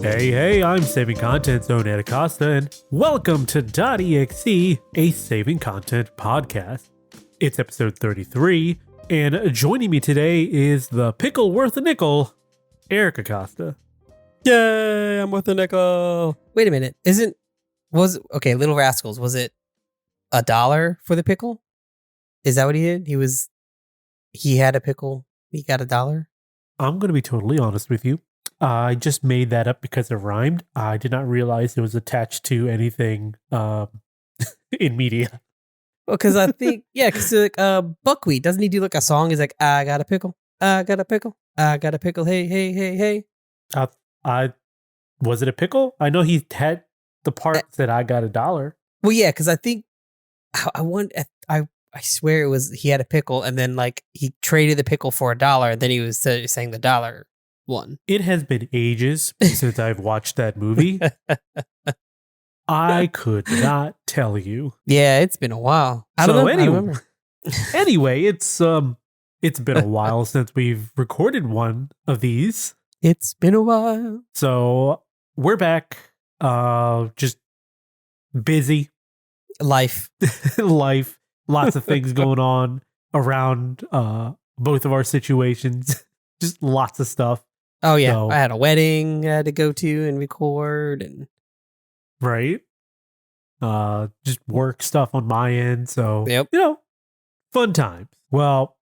Hey, I'm Saving Content's own Ed Acosta, and welcome to dotEXE, a saving content podcast. It's episode 33, and joining me today is the pickle worth a nickel, Eric Acosta. Yay, I'm worth a nickel. Wait a minute. Little Rascals, was it $1 for the pickle? Is that what he did? He had a pickle, he got $1? I'm going to be totally honest with you. I just made that up because it rhymed. I did not realize it was attached to anything in media. Well, because I think, because Buckwheat, doesn't he do like a song? He's like, I got a pickle, I got a pickle, I got a pickle, hey, hey, hey, hey. Was it a pickle? I know he had the part that said I got $1. Well, yeah, because I think, I swear it was, he had a pickle and then like he traded the pickle for $1 and then he was saying the dollar one. It has been ages since I've watched that movie. I could not tell you. Yeah, it's been a while. I don't remember. Anyway, it's been a while since we've recorded one of these. It's been a while. So we're back. Just busy. Life. Lots of things going on around both of our situations. Just lots of stuff. Oh yeah, so, I had a wedding I had to go to and record, and right. Just work stuff on my end. So yep. Fun times. Well,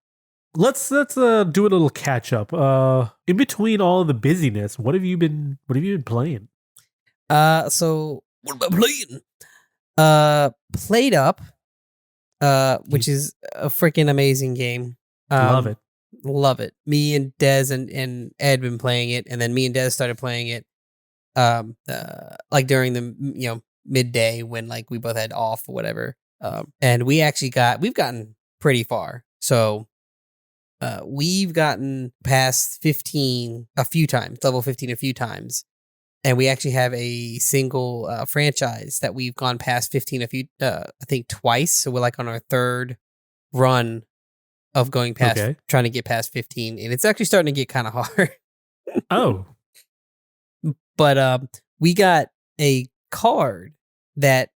let's do a little catch up. In between all of the busyness, what have you been playing? So what am I playing? PlateUp, which is a freaking amazing game. Love it. Me and Dez and Ed been playing it, and then me and Dez started playing it like during the midday when like we both had off or whatever. And we've gotten pretty far. So we've gotten past 15 a few times, level 15 a few times. And we actually have a single franchise that we've gone past 15 I think twice. So we're like on our third run of going past, trying to get past 15. And it's actually starting to get kind of hard. Oh. But we got a card that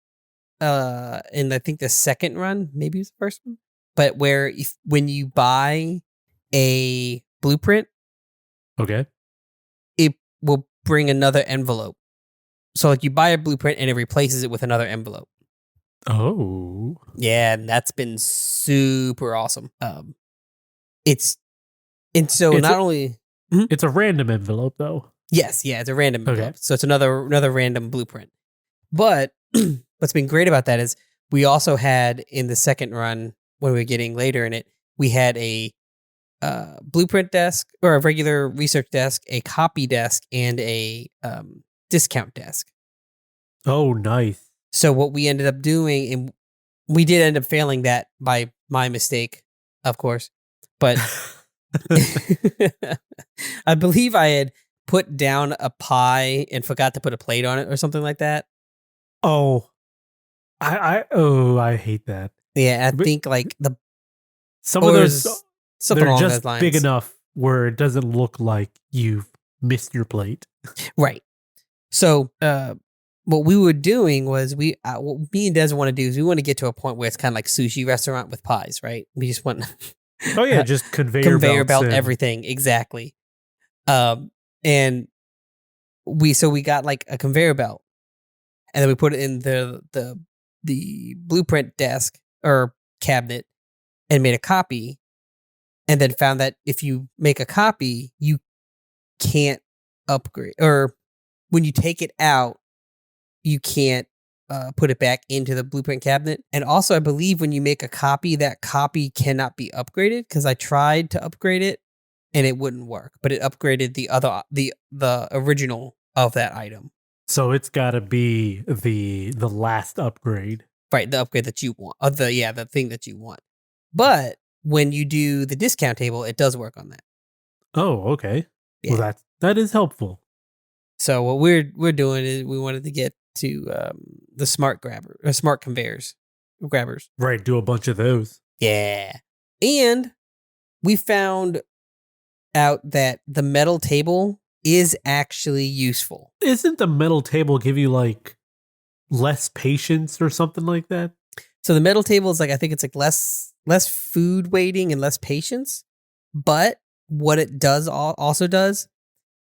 in I think the second run, maybe it was the first one, but where when you buy a blueprint, it will bring another envelope. So like you buy a blueprint and it replaces it with another envelope. Oh. Yeah, and that's been super awesome. It's a random envelope though. Yes, yeah, it's a random envelope. So it's another random blueprint. But what's been great about that is we also had in the second run when we were getting later in it, we had a blueprint desk or a regular research desk, a copy desk, and a discount desk. Oh, nice. So what we ended up doing, and we did end up failing that by my mistake, of course, but I believe I had put down a pie and forgot to put a plate on it or something like that. Oh, I hate that. Yeah, I think like some of those they're just lines. Big enough where it doesn't look like you've missed your plate. Right. So what we were doing was what me and Des want to do is we want to get to a point where it's kind of like sushi restaurant with pies, right? We just want oh yeah, just conveyor belt everything, exactly. And we got like a conveyor belt, and then we put it in the blueprint desk or cabinet and made a copy, and then found that if you make a copy, you can't upgrade, or when you take it out, you can't put it back into the blueprint cabinet. And also, I believe when you make a copy, that copy cannot be upgraded, because I tried to upgrade it and it wouldn't work, but it upgraded the original of that item. So it's got to be the last upgrade. Right, the upgrade that you want. The thing that you want. But when you do the discount table, it does work on that. Oh, okay. Yeah. Well, that is helpful. So what we're doing is we wanted to get to the smart conveyors grabbers. Right, do a bunch of those. Yeah. And we found out that the metal table is actually useful. Isn't the metal table give you like less patience or something like that? So the metal table is like, I think it's like less food waiting and less patience. But what it does also does,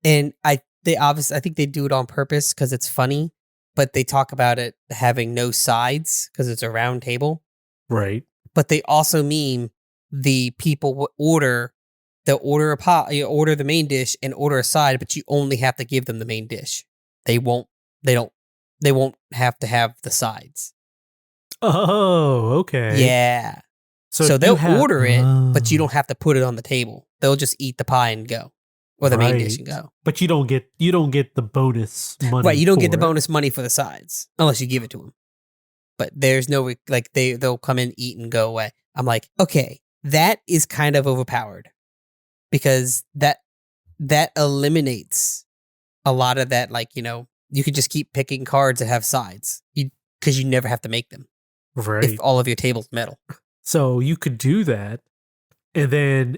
and I think they do it on purpose because it's funny, but they talk about it having no sides because it's a round table. Right. But they also mean the people order the main dish and order a side, but you only have to give them the main dish. They won't have to have the sides. Oh, okay. Yeah. So they'll order it, but you don't have to put it on the table. They'll just eat the pie and go. Or the main dish and go. But you don't get the bonus money. Right, you don't get the bonus money for the sides unless you give it to them. But there's no like they'll come in, eat, and go away. I'm like, okay, that is kind of overpowered because that eliminates a lot of that. Like, you could just keep picking cards that have sides because you never have to make them. Right. If all of your table's metal. So you could do that, and then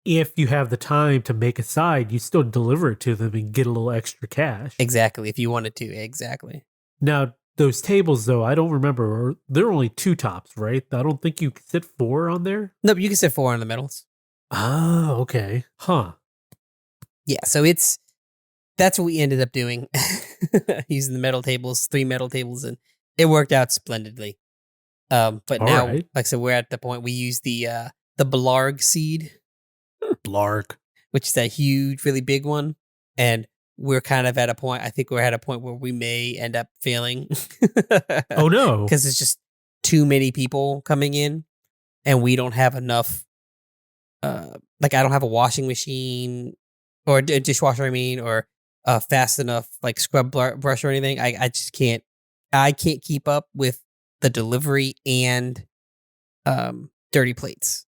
if you have the time to make a side, you still deliver it to them and get a little extra cash. Exactly, if you wanted to. Exactly. Now, those tables, though, I don't remember. They're only 2 tops, right? I don't think you can sit 4 on there. No, but you can sit 4 on the metals. Oh, okay. Huh. Yeah, so that's what we ended up doing. Using the metal tables, 3 metal tables, and it worked out splendidly. But all now, right. Like I said, we're at the point we use the Blarg seed. Blarg. Which is that huge, really big one. And we're kind of at a point, I think we're at a point where we may end up failing. Oh, no. Because it's just too many people coming in and we don't have enough. Like, I don't have a washing machine or a dishwasher, or fast enough, like, scrub brush or anything. I just can't. I can't keep up with the delivery and dirty plates.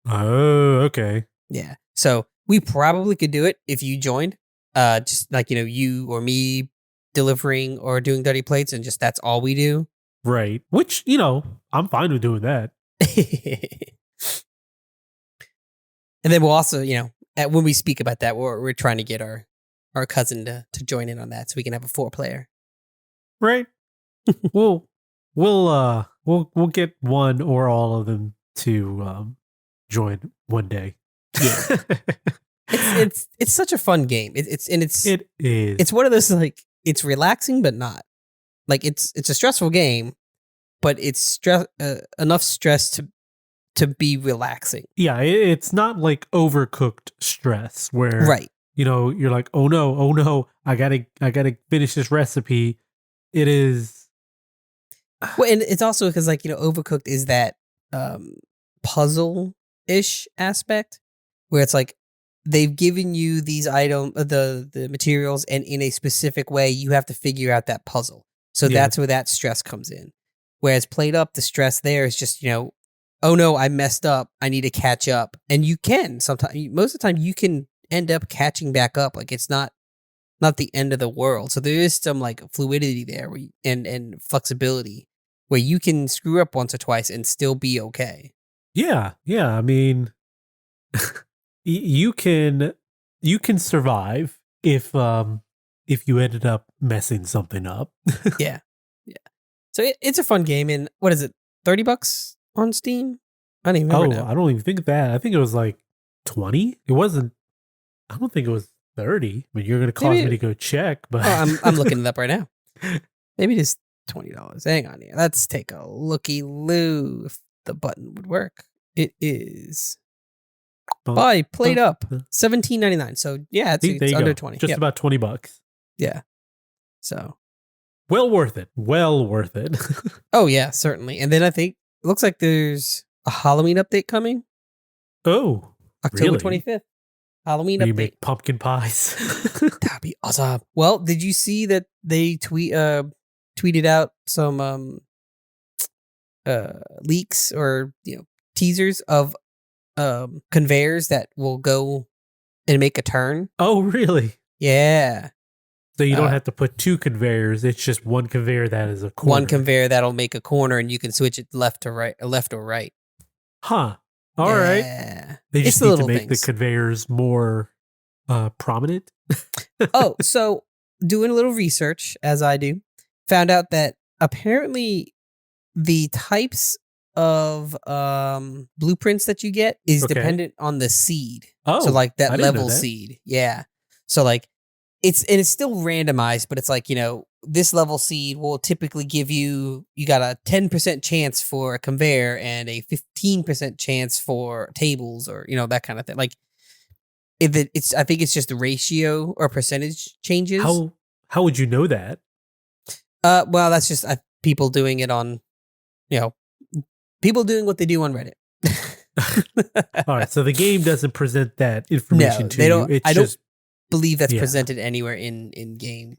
Oh, okay. Yeah. So we probably could do it if you joined. Just like, you or me delivering or doing dirty plates and just that's all we do. Right. Which, I'm fine with doing that. And then we'll also, when we speak about that, we're trying to get our cousin to join in on that so we can have a 4-player. Right. We'll get one or all of them to join one day. Yeah. It's such a fun game. It is. It's one of those, like, it's relaxing but not. Like, it's a stressful game, but it's enough stress to be relaxing. Yeah, it's not like overcooked stress where right. You're like, oh no, I gotta finish this recipe. It is. Well, and it's also because, like, Overcooked is that puzzle-ish aspect where it's like they've given you these the materials, and in a specific way you have to figure out that puzzle. So that's where that stress comes in. Whereas PlateUp, the stress there is just, oh no, I messed up. I need to catch up. And you can sometimes, most of the time you can end up catching back up. Like, it's not the end of the world. So there is some, like, fluidity there and flexibility where you can screw up once or twice and still be okay. Yeah. I mean, you can survive if you ended up messing something up. Yeah. So it's a fun game, and what is it? $30 on Steam? I don't even remember. I don't even think that. I think it was like 20. It wasn't. I don't think it was 30. I mean, you're gonna cause me to go check, but I'm looking it up right now. Maybe it is $20. Hang on here. Let's take a looky-loo if the button would work. It is by PlateUp, $17.99. So yeah, it's under 20. Just about $20. Yeah. So well worth it. Oh yeah, certainly. And then I think it looks like there's a Halloween update coming. Oh, October 25th. Halloween update. You make pumpkin pies. That'd be awesome. Well, did you see that they tweeted out some leaks or teasers of conveyors that will go and make a turn? Oh, really? Yeah. So you don't have to put 2 conveyors. It's just one conveyor that is a corner. One conveyor that'll make a corner, and you can switch it left or right. Huh. All right. They just need to make the conveyors more prominent? Oh, so doing a little research, as I do, found out that apparently the types of blueprints that you get is Okay. dependent on the seed. Oh, so like that I didn't know level that. seed. Yeah. So like it's still randomized, but it's like, this level seed will typically give you got a 10% chance for a conveyor and a 15% chance for tables, or that kind of thing. Like I think it's just the ratio or percentage changes. How would you know that? Well, that's just people doing it on, people doing what they do on Reddit. All right, so the game doesn't present that information to they don't. you. It's I just, don't believe that's yeah. presented anywhere in game.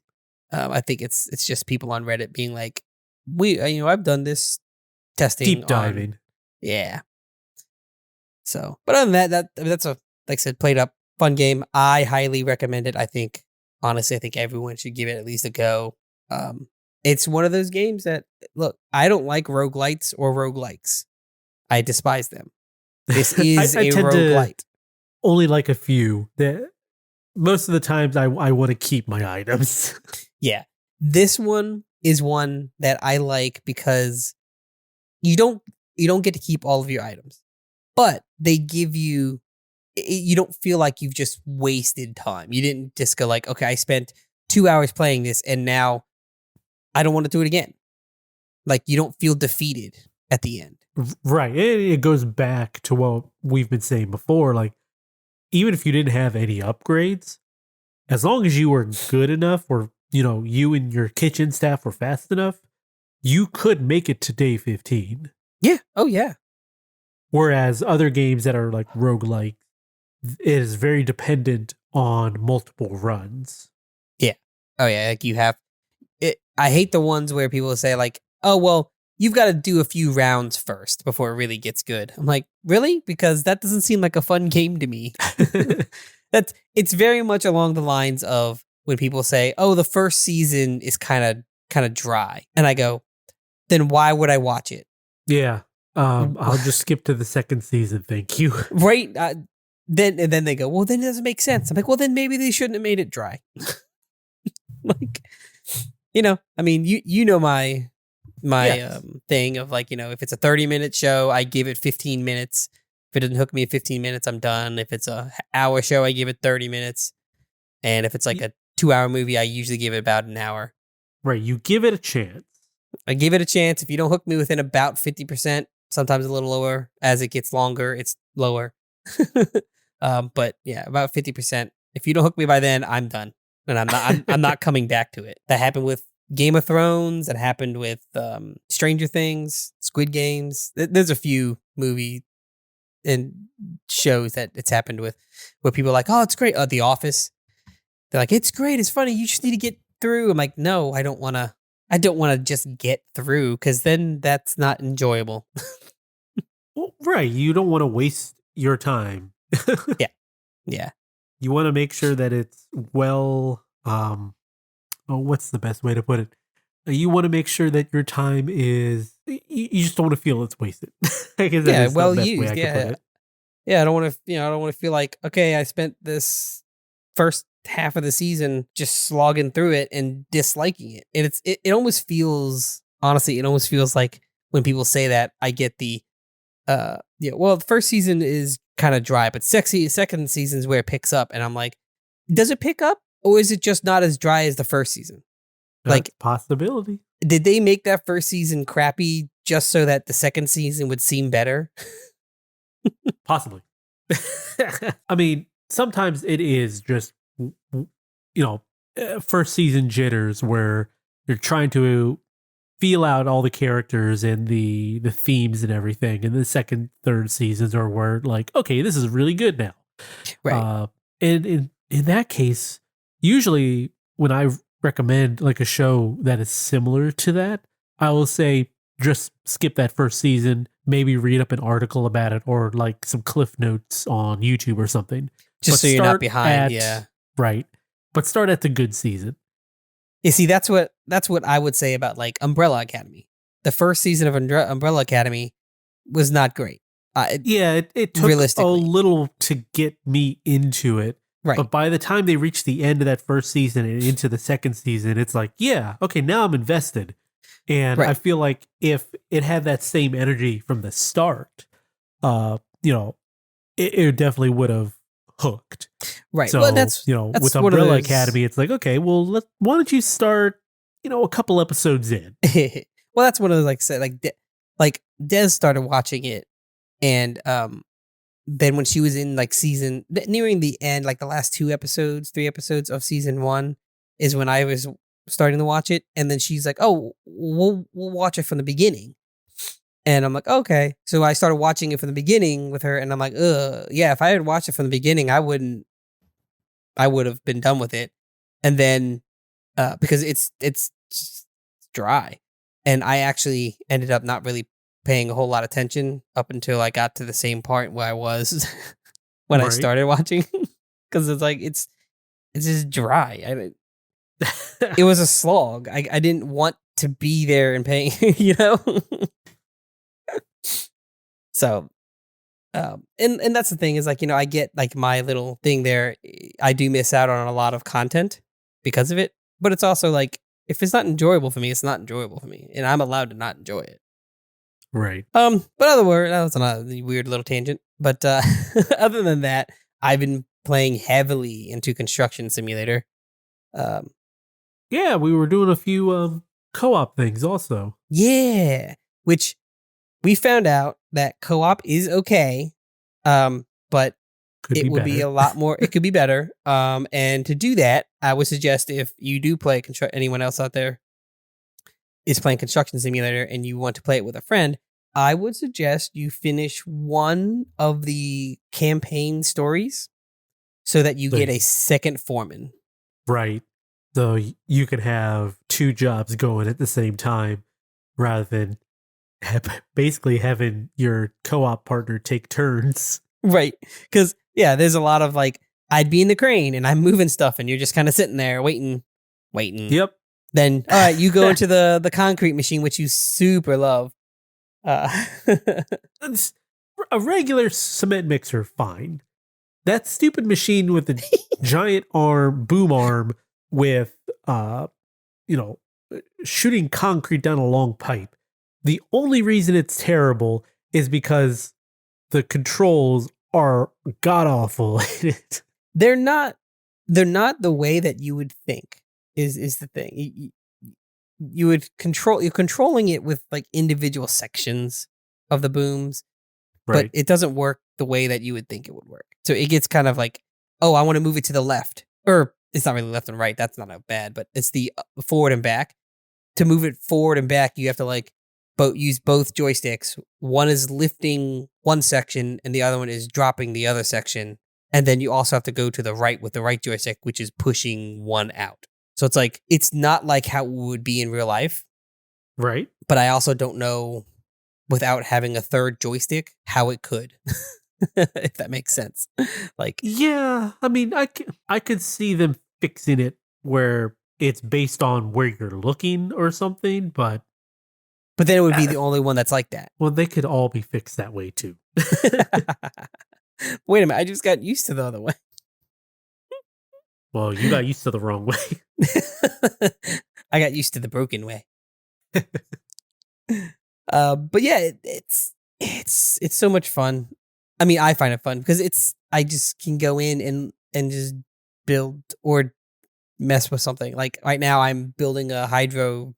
I think it's just people on Reddit being like, I've done this testing, deep diving. Yeah. So, but other than that's like I said, PlateUp, fun game. I highly recommend it. Honestly, I think everyone should give it at least a go. It's one of those games that, look, I don't like roguelites or roguelikes. I despise them. This is I a tend roguelite. to only like a few. That most of the times I want to keep my items. Yeah. This one is one that I like because you don't get to keep all of your items, but they give you don't feel like you've just wasted time. You didn't just go like, okay, I spent 2 hours playing this and now I don't want to do it again. Like, you don't feel defeated at the end. Right. It goes back to what we've been saying before. Like, even if you didn't have any upgrades, as long as you were good enough, or, you and your kitchen staff were fast enough, you could make it to day 15. Yeah. Oh, yeah. Whereas other games that are like roguelike, it is very dependent on multiple runs. Yeah. Oh, yeah. Like, you have it. I hate the ones where people say like, oh, well, you've got to do a few rounds first before it really gets good. I'm like, really? Because that doesn't seem like a fun game to me. It's very much along the lines of when people say, oh, the first season is kind of dry. And I go, then why would I watch it? Yeah. I'll just skip to the second season. Thank you. Right. Then they go, well, then it doesn't make sense. I'm like, well, then maybe they shouldn't have made it dry. Like, I mean, my yes. Thing of like, if it's a 30-minute show, I give it 15 minutes. If it doesn't hook me in 15 minutes, I'm done. If it's a hour show, I give it 30 minutes. And if it's like a 2-hour movie, I usually give it about an hour. Right. You give it a chance. I give it a chance. If you don't hook me within about 50%, sometimes a little lower. As it gets longer, it's lower. But yeah, about 50%. If you don't hook me by then, I'm done. And I'm not coming back to it. That happened with Game of Thrones. That happened with Stranger Things, Squid Games. There's a few movie and shows that it's happened with, where people are like, oh, it's great. The Office. They're like, it's great. It's funny. You just need to get through. I'm like, no, I don't want to. I don't want to just get through, because then that's not enjoyable. Well, right. You don't want to waste your time. Yeah. You want to make sure that it's well, what's the best way to put it? You want to make sure that your time is, you just don't want to feel it's wasted. I guess that is well the best used. way I can put it. Yeah, I don't want to feel like, okay, I spent this first half of the season just slogging through it and disliking it. And it almost feels, honestly, like when people say that, I get the, well, the first season is kind of dry, but second season is where it picks up. And I'm like, does it pick up, or is it just not as dry as the first season? That's possibility. Did they make that first season crappy just so that the second season would seem better? Possibly. I mean, sometimes it is just, first season jitters where you're trying to feel out all the characters and the themes and everything. And the second, third seasons are where like, okay, this is really good now. Right. And in that case, usually when I recommend like a show that is similar to that, I will say just skip that first season, maybe read up an article about it, or like some cliff notes on YouTube or something. Just so you're not behind. Right. But start at the good season. You see, that's what I would say about like Umbrella Academy. The first season of Umbrella Academy was not great. It took a little to get me into it. Right. But by the time they reach the end of that first season and into the second season, it's like, yeah, okay, now I'm invested. And I feel like if it had that same energy from the start, it definitely would have hooked. Right. So, well, that's with Umbrella Academy, it's like, okay, well, why don't you start, a couple episodes in? Well, that's one of those like Des started watching it, and then when she was in like nearing the end, like the last 3 episodes of season 1 is when I was starting to watch it, and then she's like, "Oh, we'll watch it from the beginning." And I'm like, okay. So I started watching it from the beginning with her, and I'm like, yeah, if I had watched it from the beginning, I would have been done with it. And then, because it's just dry. And I actually ended up not really paying a whole lot of attention up until I got to the same part where I was when I started watching. Because it's like, it's just dry. It was a slog. I didn't want to be there and paying, So, and that's the thing is like, I get like my little thing there. I do miss out on a lot of content because of it, but it's also like, if it's not enjoyable for me, it's not enjoyable for me, and I'm allowed to not enjoy it. Right. But other word, that was another weird little tangent. But other than that, I've been playing heavily into Construction Simulator. Yeah, we were doing a few co-op things also. Yeah, which we found out that co-op is okay, but it would be a lot more. It could be better. And to do that, I would suggest if you do play anyone else out there is playing Construction Simulator and you want to play it with a friend, I would suggest you finish one of the campaign stories so that you get a second foreman. Right. So you can have 2 jobs going at the same time rather than basically having your co-op partner take turns. Right. Because, yeah, there's a lot of like, I'd be in the crane and I'm moving stuff and you're just kind of sitting there waiting. Yep. Then, all right, you go into the concrete machine, which you super love. A regular cement mixer, fine. That stupid machine with the giant boom arm with, shooting concrete down a long pipe. The only reason it's terrible is because the controls are god awful in it. They're not the way that you would think is the thing. You're controlling it with like individual sections of the booms, but it doesn't work the way that you would think it would work. So it gets kind of like, oh, I want to move it to the left, or it's not really left and right. That's not bad, but it's the forward and back. To move it forward and back, you have to like use both joysticks. One is lifting one section and the other one is dropping the other section. And then you also have to go to the right with the right joystick, which is pushing one out. So it's like, it's not like how it would be in real life. Right. But I also don't know, without having a third joystick, how it could, if that makes sense. Like, yeah, I mean, I could see them fixing it where it's based on where you're looking or something, but then it would be the only one that's like that. Well, they could all be fixed that way too. Wait a minute, I just got used to the other way. Well, you got used to the wrong way. I got used to the broken way. But yeah, it's so much fun. I mean, I find it fun because I just can go in and just build or mess with something. Like right now, I'm building a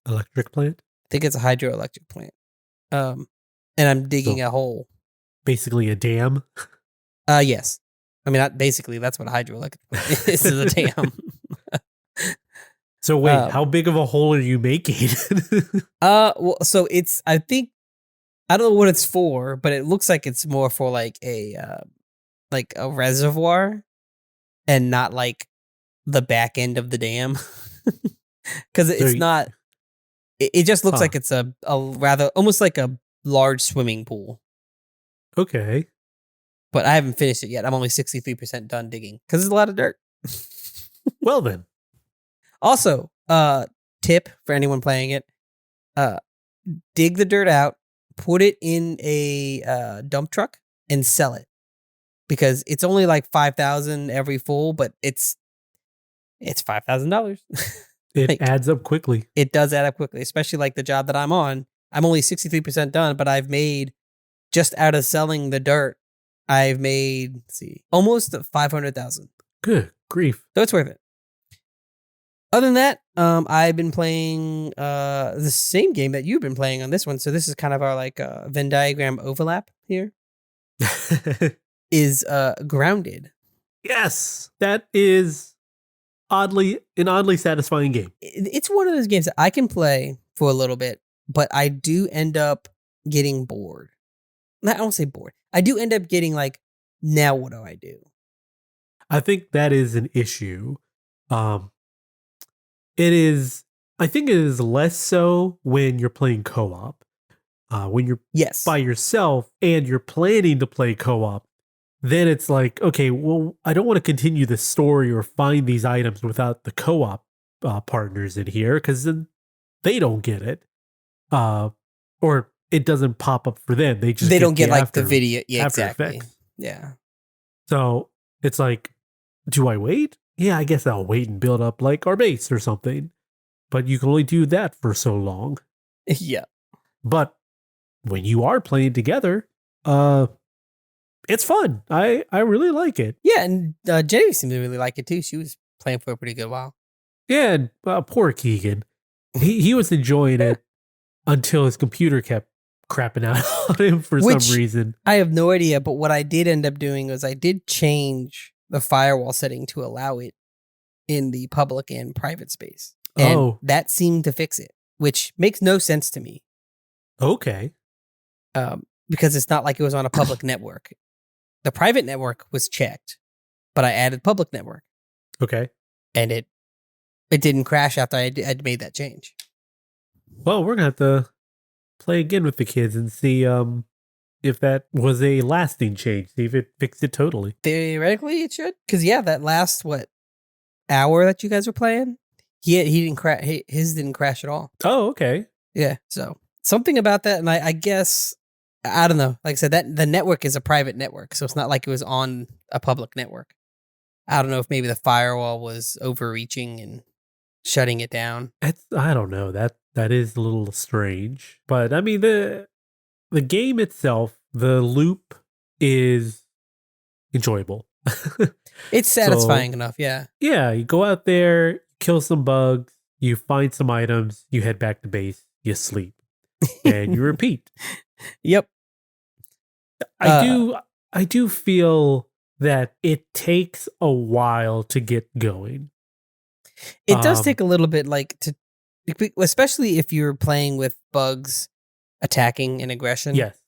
electric plant. I think it's a hydroelectric plant. And I'm digging a hole. Basically, a dam. Yes. I mean, basically, that's what a hydroelectric plant is a dam. So wait, how big of a hole are you making? Well, so I think, I don't know what it's for, but it looks like it's more for like a reservoir and not like the back end of the dam. Because it's not, it just looks like it's a rather, almost like a large swimming pool. Okay. But I haven't finished it yet. I'm only 63% done digging because there's a lot of dirt. Well then. Also, tip for anyone playing it, dig the dirt out, put it in a dump truck, and sell it. because it's only like 5,000 every full, but it's $5,000. It Like, adds up quickly. It does add up quickly, especially like the job that I'm on. I'm only 63% done, but I've made, just out of selling the dirt, I've made, almost 500,000. Good grief. So it's worth it. Other than that, I've been playing the same game that you've been playing on this one. So this is kind of our like Venn diagram overlap here. Is Grounded. Yes, that is an oddly satisfying game. It's one of those games that I can play for a little bit, but I do end up getting bored. I don't say bored. I do end up getting like, now what do I do? I think that is an issue. I think it is less so when you're playing co-op. When you're by yourself and you're planning to play co-op, then it's like, okay, well, I don't want to continue the story or find these items without the co-op partners in here, because then they don't get it. Or it doesn't pop up for them. They don't get like the video. Yeah, exactly. Effects. Yeah. So it's like, do I wait? Yeah, I guess I'll wait and build up like our base or something. But you can only do that for so long. Yeah. But when you are playing together, it's fun. I really like it. Yeah, and Jenny seemed to really like it too. She was playing for a pretty good while. Yeah, and poor Keegan. He was enjoying it until his computer kept crapping out on him for some reason. I have no idea, but what I did end up doing was I did change the firewall setting to allow it in the public and private space. And that seemed to fix it, which makes no sense to me. Okay. Because it's not like it was on a public network. The private network was checked, but I added public network. Okay. And it didn't crash after I'd made that change. Well, we're going to have to play again with the kids and see if that was a lasting change. See if it fixed it totally. Theoretically, it should. Because, that last, hour that you guys were playing, he didn't crash. His didn't crash at all. Oh, okay. Yeah. So something about that. And I guess, I don't know. Like I said, that the network is a private network. So it's not like it was on a public network. I don't know if maybe the firewall was overreaching and shutting it down. I don't know. That is a little strange. But I mean, the game itself, the loop is enjoyable. It's satisfying enough, yeah. Yeah, you go out there, kill some bugs, you find some items, you head back to base, you sleep, and you repeat. Yep. I do feel that it takes a while to get going. It does take a little bit, especially if you're playing with bugs attacking and aggression. Yes.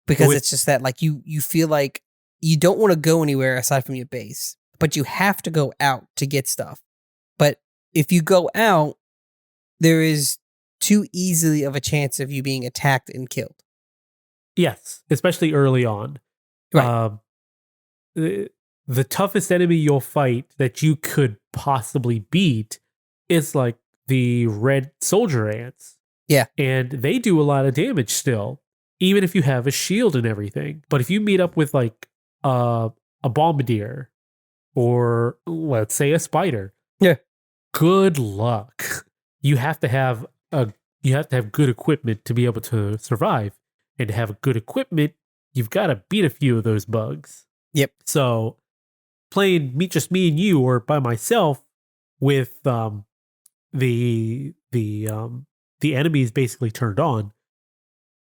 Because it's just that, you feel like you don't want to go anywhere aside from your base, but you have to go out to get stuff. But if you go out, there is too easily of a chance of you being attacked and killed. Yes, especially early on. Right. The toughest enemy you'll fight that you could possibly beat is like the red soldier ants. Yeah. And they do a lot of damage still, even if you have a shield and everything. But if you meet up with a bombardier or let's say a spider, yeah, good luck. You have to have good equipment to be able to survive, and to have good equipment, you've got to beat a few of those bugs. Yep. So playing just me and you or by myself with the enemies basically turned on,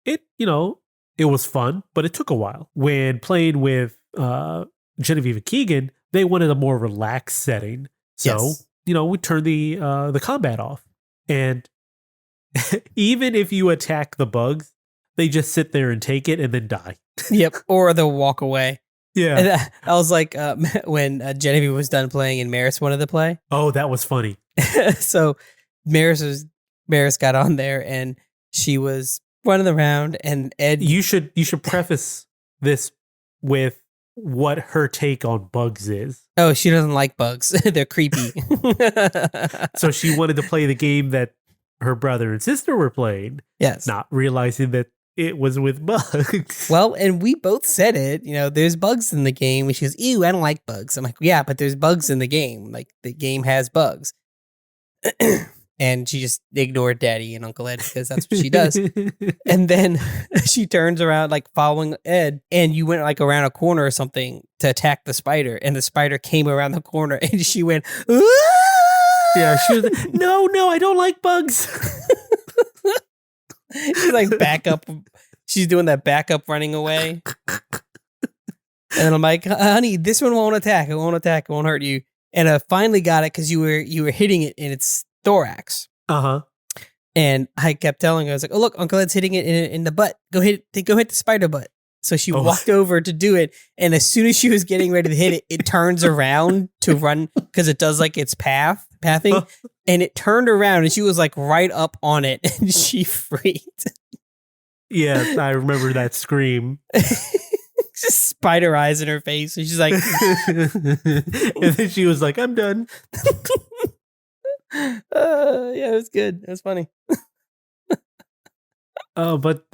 it was fun, but it took a while. When playing with Genevieve and Keegan, they wanted a more relaxed setting. So, we turned the combat off. And even if you attack the bugs, they just sit there and take it and then die. Yep. Or they'll walk away. Yeah. And I was like, when Genevieve was done playing and Maris wanted to play. Oh, that was funny. So Maris got on there and she was running around, and Ed. You should preface this with what her take on bugs is. Oh, she doesn't like bugs. They're creepy. So she wanted to play the game that her brother and sister were playing. Yes. Not realizing that it was with bugs. Well, and we both said it, there's bugs in the game. And she goes, ew, I don't like bugs. I'm like, yeah, but there's bugs in the game. Like, the game has bugs. And she just ignored Daddy and Uncle Ed because that's what she does. And then she turns around, like, following Ed, and you went, like, around a corner or something to attack the spider, and the spider came around the corner, and she went, "Aah!" Yeah, she was like, no, I don't like bugs. She's like back up. She's doing that backup running away. And I'm like, honey, this one won't attack. It won't attack. It won't hurt you. And I finally got it because you were hitting it in its thorax. Uh-huh. And I kept telling her, I was like, oh, look, Uncle Ed's hitting it in the butt. Go hit the spider butt. So she walked over to do it. And as soon as she was getting ready to hit it, it turns around to run because it does like its pathing. And it turned around and she was like right up on it and she freaked. Yes, I remember that scream. Just spider eyes in her face. And she's like, and then she was like, I'm done. Yeah, it was good. It was funny. But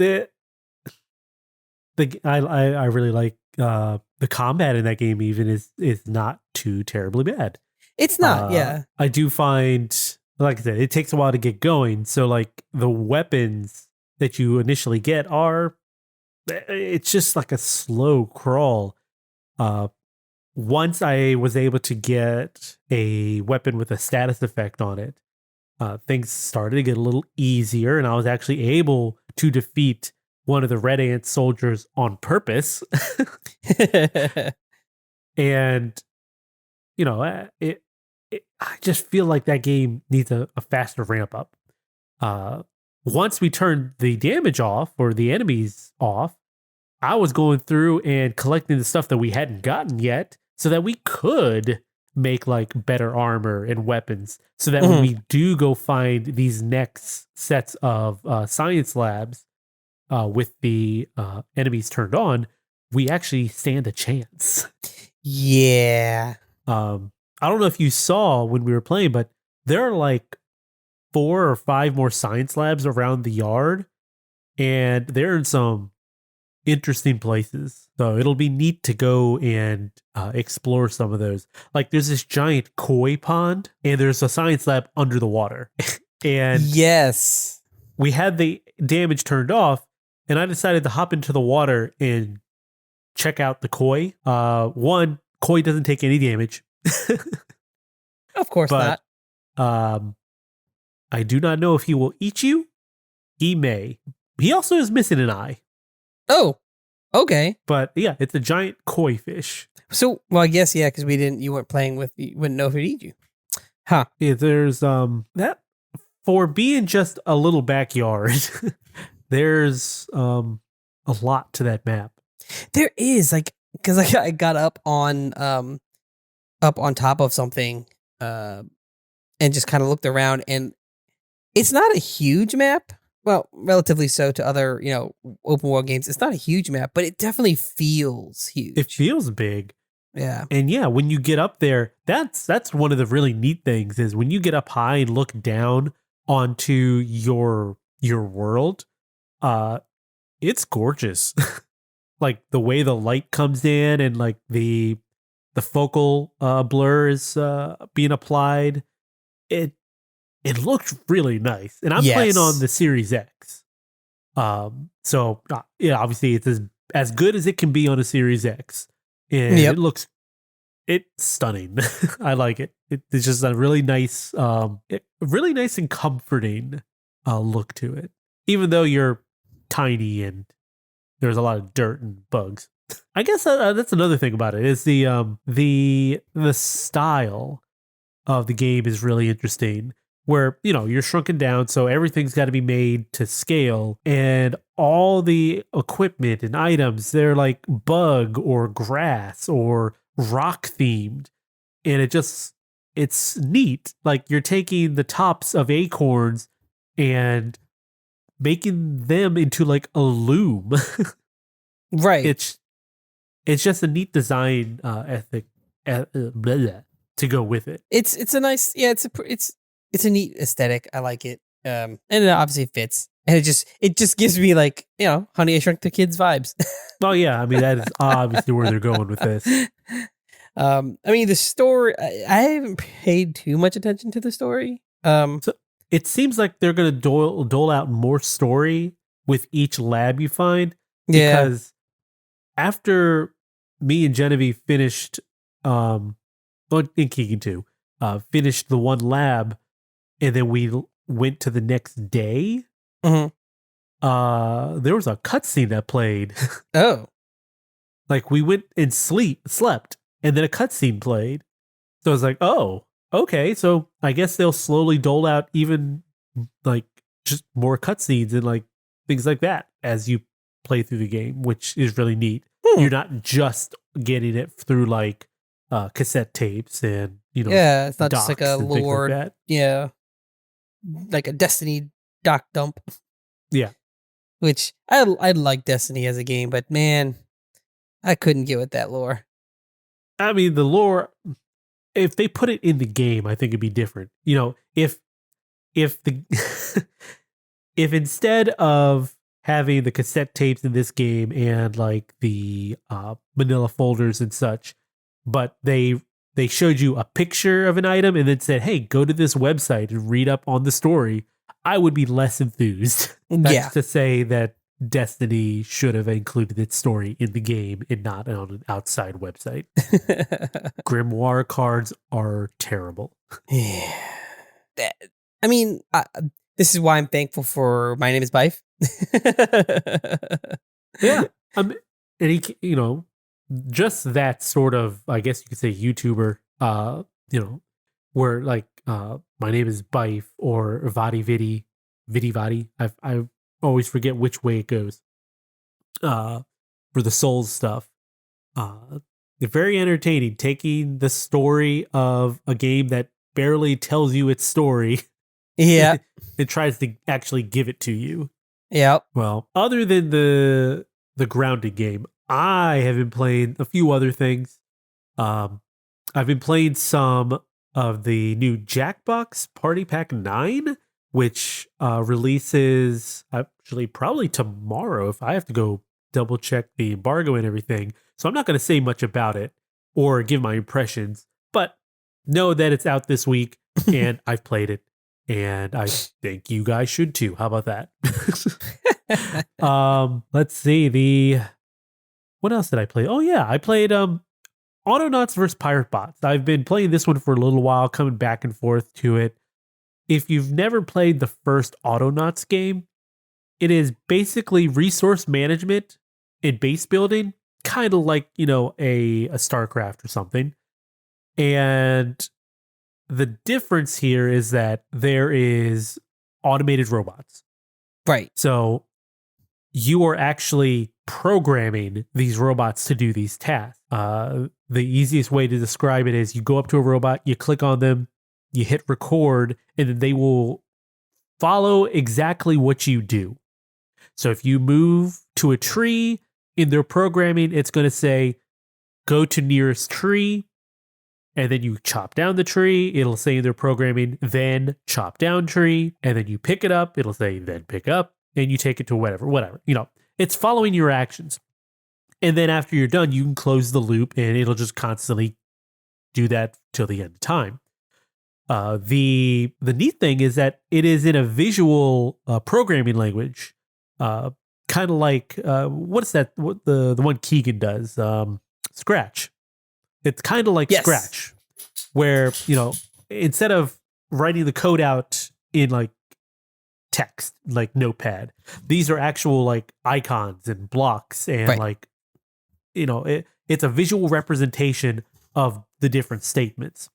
I really like the combat in that game. Even is not too terribly bad. It's not. Yeah, I do find, like I said, it takes a while to get going. So like the weapons that you initially get it's just like a slow crawl. Once I was able to get a weapon with a status effect on it, things started to get a little easier, and I was actually able to defeat one of the Red Ant soldiers on purpose. And, I just feel like that game needs a faster ramp up. Once we turned the damage off or the enemies off, I was going through and collecting the stuff that we hadn't gotten yet so that we could make like better armor and weapons so that when we do go find these next sets of science labs with the enemies turned on, we actually stand a chance. Yeah. I don't know if you saw when we were playing, but there are like 4 or 5 more science labs around the yard, and they're in some interesting places. So it'll be neat to go and explore some of those. Like there's this giant koi pond, and there's a science lab under the water. And yes, we had the damage turned off, and I decided to hop into the water and check out the koi. One, koi doesn't take any damage. Of course not. I do not know if he will eat you. He may. He also is missing an eye. Oh, okay. But yeah, it's a giant koi fish. So, well, I guess, yeah, because you weren't playing with, you wouldn't know if it'd eat you. Huh. Yeah, there's, that, for being just a little backyard, there's, a lot to that map. There is, like, because I got up on top of something, and just kind of looked around, and it's not a huge map. Well, relatively so to other, open world games. It's not a huge map, but it definitely feels huge. It feels big. Yeah. And yeah, when you get up there, that's one of the really neat things is when you get up high and look down onto your world, it's gorgeous. Like the way the light comes in and like the focal blur is being applied. It looks really nice. And I'm playing on the Series X. So yeah, obviously it's as good as it can be on a Series X. And it's stunning. I like it. It's just a really nice, really nice and comforting look to it. Even though you're tiny and there's a lot of dirt and bugs. I guess that's another thing about it is the style of the game is really interesting. Where, you're shrunken down, so everything's got to be made to scale, and all the equipment and items, they're like bug or grass or rock themed, and it's neat. Like you're taking the tops of acorns and making them into like a loom. Right. It's just a neat design ethic to go with it. It's a nice, it's a neat aesthetic. I like it. And it obviously fits. And it just gives me like, Honey, I Shrunk the Kids vibes. Oh yeah, I mean that is obviously where they're going with this. I mean the story. I haven't paid too much attention to the story. So it seems like they're going to dole out more story with each lab you find. Because after me and Genevieve finished, in Keegan too, finished the one lab, and then we went to the next day. Mm-hmm. There was a cutscene that played. Oh, like we went and slept, and then a cutscene played. So I was like, oh, okay. So I guess they'll slowly dole out even like just more cutscenes and like things like that as you play through the game, which is really neat. You're not just getting it through like cassette tapes and it's not just like a lore, like like a Destiny doc dump. Yeah, which I like Destiny as a game, but man, I couldn't get with that lore. I mean the lore. If they put it in the game, I think it'd be different. If the if instead of having the cassette tapes in this game and like the manila folders and such, but they showed you a picture of an item and then said, hey, go to this website and read up on the story, I would be less enthused. That's to say that Destiny should have included its story in the game and not on an outside website. Grimoire cards are terrible. Yeah. I mean, this is why I'm thankful for My Name is Bife. Yeah. And he, just that sort of, I guess you could say YouTuber, where like, My Name is Bife or Vadi Vidi. I always forget which way it goes. For the Souls stuff. They're very entertaining, taking the story of a game that barely tells you its story. Yeah. It tries to actually give it to you. Yeah. Well, other than the grounded game, I have been playing a few other things. I've been playing some of the new Jackbox Party Pack 9, which releases actually probably tomorrow if I have to go double check the embargo and everything. So I'm not going to say much about it or give my impressions, but know that it's out this week and I've played it. And I think you guys should too. How about that? Let's see. What else did I play? Oh yeah, I played Autonauts versus Piratebots. I've been playing this one for a little while, coming back and forth to it. If you've never played the first Autonauts game, it is basically resource management and base building, kind of like, a StarCraft or something. And the difference here is that there is automated robots. Right. So you are actually programming these robots to do these tasks. The easiest way to describe it is you go up to a robot, you click on them, you hit record, and then they will follow exactly what you do. So if you move to a tree in their programming, it's going to say, go to nearest tree. And then you chop down the tree, it'll say in their programming, then chop down tree. And then you pick it up, it'll say, then pick up. And you take it to whatever. It's following your actions. And then after you're done, you can close the loop and it'll just constantly do that till the end of time. The neat thing is that it is in a visual programming language, kind of like, what's that? What the one Keegan does? Scratch. It's kind of like Scratch, where, instead of writing the code out in like text, like Notepad, these are actual like icons and blocks and like, it's a visual representation of the different statements.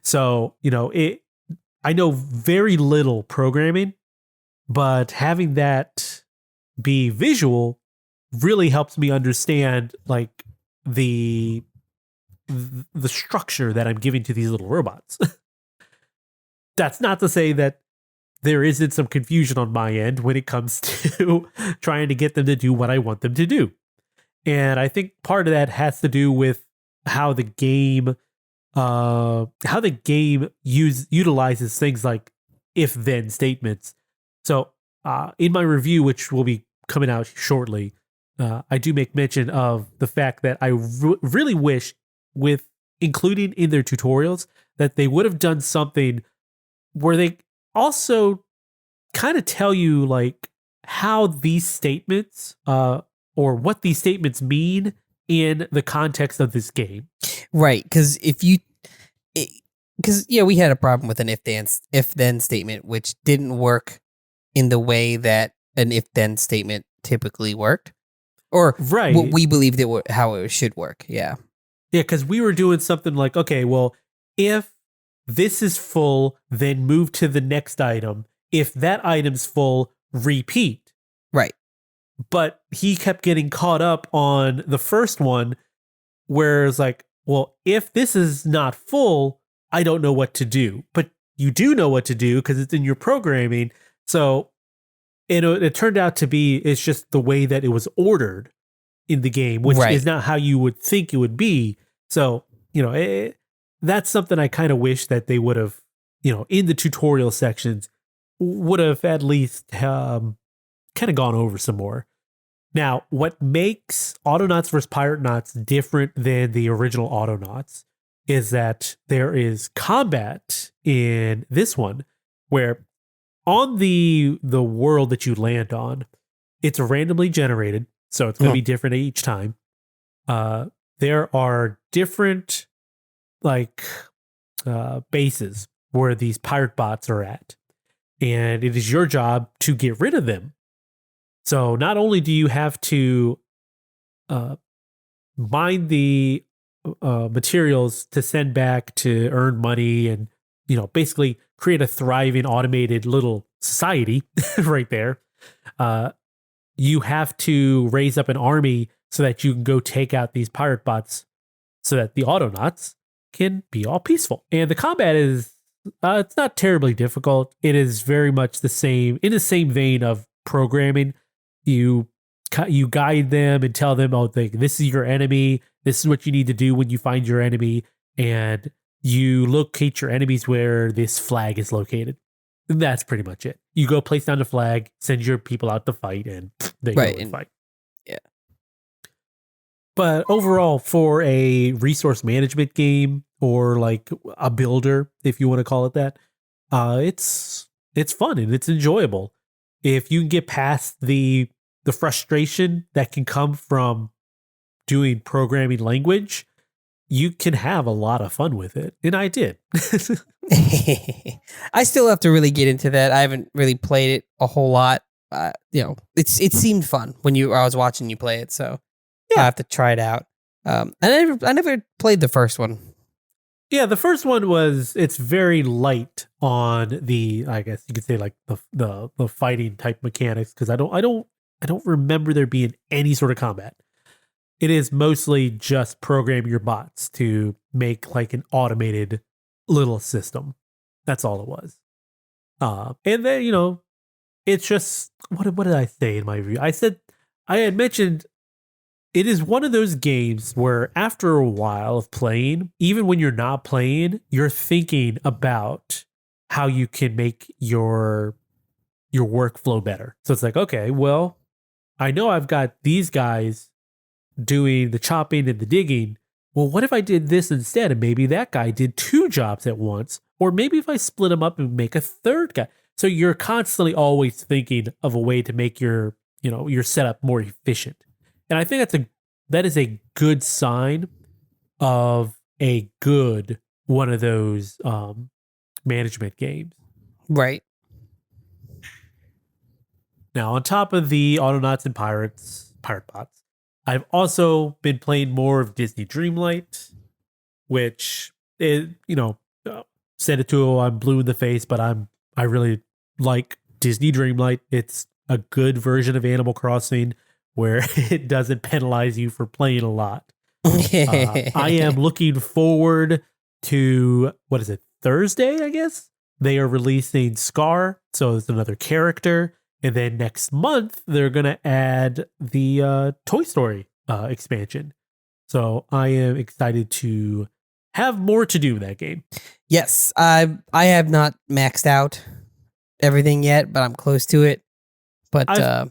So, I know very little programming, but having that be visual really helps me understand like the structure that I'm giving to these little robots. That's not to say that there isn't some confusion on my end when it comes to trying to get them to do what I want them to do. And I think part of that has to do with how the game utilizes things like if-then statements. So in my review, which will be coming out shortly, I do make mention of the fact that I really wish, with including in their tutorials, that they would have done something where they also kind of tell you like how these statements or what these statements mean in the context of this game. Right, because we had a problem with an if then statement, which didn't work in the way that an if then statement typically worked, or right, what we believed how it should work. Yeah, because we were doing something like, okay, well, if this is full, then move to the next item. If that item's full, repeat. Right. But he kept getting caught up on the first one, where it's like, well, if this is not full, I don't know what to do. But you do know what to do because it's in your programming. So it turned out to be, it's just the way that it was ordered in the game, which is not how you would think it would be. So, that's something I kind of wish that they would have, in the tutorial sections, would have at least kind of gone over some more. Now, what makes Autonauts vs. Piratebots different than the original Autonauts is that there is combat in this one, where on the world that you land on, it's randomly generated, so it's going to be different each time. There are different bases where these pirate bots are at, and it is your job to get rid of them. So not only do you have to mine the materials to send back to earn money and, basically create a thriving automated little society right there, you have to raise up an army so that you can go take out these pirate bots so that the Autonauts can be all peaceful. And the combat is, it's not terribly difficult. It is very much the same, in the same vein of programming. You guide them and tell them, oh, this is your enemy. This is what you need to do when you find your enemy. And you locate your enemies where this flag is located. And that's pretty much it. You go place down the flag, send your people out to fight, and they go and fight. Yeah. But overall, for a resource management game, or like a builder, if you want to call it that, it's fun and it's enjoyable. If you can get past the frustration that can come from doing programming language, you can have a lot of fun with it. And I did. I still have to really get into that. I haven't really played it a whole lot. It seemed fun when I was watching you play it, so I have to try it out. I never played the first one. Yeah, the first one it's very light on the, I guess you could say, like the fighting type mechanics, because I don't remember there being any sort of combat. It is mostly just program your bots to make like an automated little system. That's all it was. And then, it's just, what did I say in my review? I had mentioned it is one of those games where after a while of playing, even when you're not playing, you're thinking about how you can make your workflow better. So it's like, okay, well, I know I've got these guys doing the chopping and the digging. Well, what if I did this instead? And maybe that guy did 2 jobs at once. Or maybe if I split them up and make a third guy. So you're constantly always thinking of a way to make your setup more efficient. And I think that is a good sign of a good one of those management games. Right. Now, on top of the Autonauts and Piratebots, I've also been playing more of Disney Dreamlight, which is, said it to, I'm blue in the face, but I really like Disney Dreamlight. It's a good version of Animal Crossing where it doesn't penalize you for playing a lot. I am looking forward to, what is it, Thursday, I guess? They are releasing Scar, so it's another character. And then next month, they're going to add the Toy Story expansion. So I am excited to have more to do with that game. Yes, I have not maxed out everything yet, but I'm close to it. But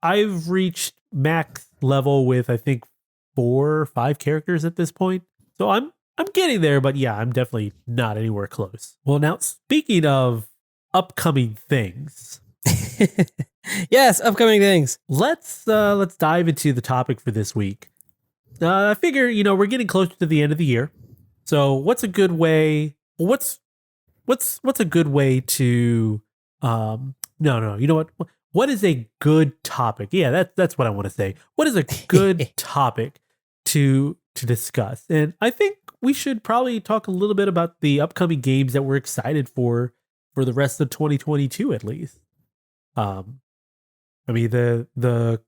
I've reached max level with, I think, 4 or 5 characters at this point. So I'm getting there, but yeah, I'm definitely not anywhere close. Well, now speaking of upcoming things. Yes, upcoming things. Let's dive into the topic for this week. I figure, we're getting closer to the end of the year. So what's a good way? What's a good way to no, you know what? What is a good topic? Yeah, that's what I want to say. What is a good topic to discuss? And I think we should probably talk a little bit about the upcoming games that we're excited for the rest of 2022 at least. I mean the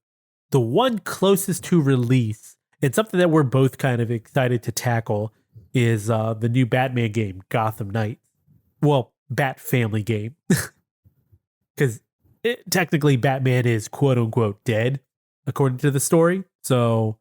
one closest to release, and something that we're both kind of excited to tackle, is the new Batman game, Gotham Knights. Well, Bat Family game. Because technically Batman is quote unquote dead, according to the story. So